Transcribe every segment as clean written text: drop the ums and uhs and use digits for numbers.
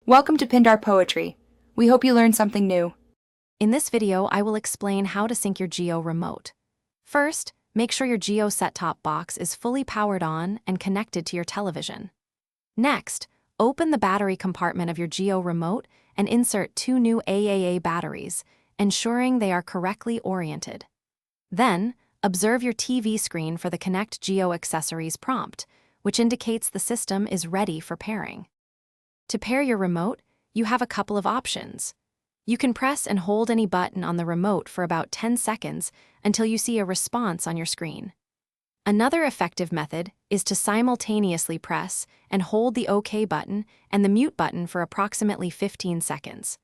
Welcome to Pindar Poetry. We hope you learned something new. In this video, I will explain how to sync your Geo remote. First, make sure your Geo set-top box is fully powered on and connected to your television. Next, open the battery compartment of your Geo remote and insert 2 new AAA batteries, ensuring they are correctly oriented. Then, observe your TV screen for the Connect Geo Accessories prompt, which indicates the system is ready for pairing. To pair your remote, you have a couple of options. You can press and hold any button on the remote for about 10 seconds until you see a response on your screen. Another effective method is to simultaneously press and hold the OK button and the mute button for approximately 15 seconds.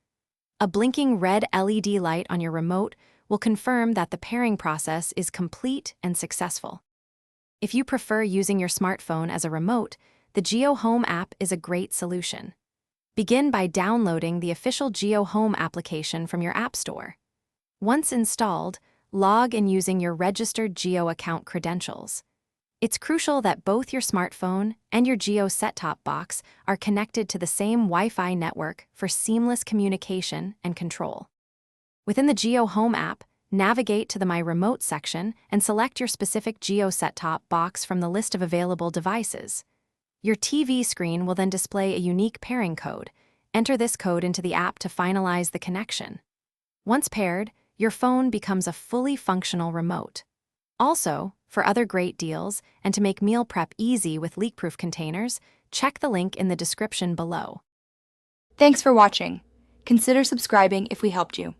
A blinking red LED light on your remote will confirm that the pairing process is complete and successful. If you prefer using your smartphone as a remote, the Geo Home app is a great solution. Begin by downloading the official Geo Home application from your App Store. Once installed, log in using your registered Geo account credentials. It's crucial that both your smartphone and your Geo set-top box are connected to the same Wi-Fi network for seamless communication and control. Within the Geo Home app, navigate to the My Remote section and select your specific Geo set-top box from the list of available devices. Your TV screen will then display a unique pairing code. Enter this code into the app to finalize the connection. Once paired, your phone becomes a fully functional remote. Also, for other great deals and to make meal prep easy with leak-proof containers, check the link in the description below. Thanks for watching. Consider subscribing if we helped you.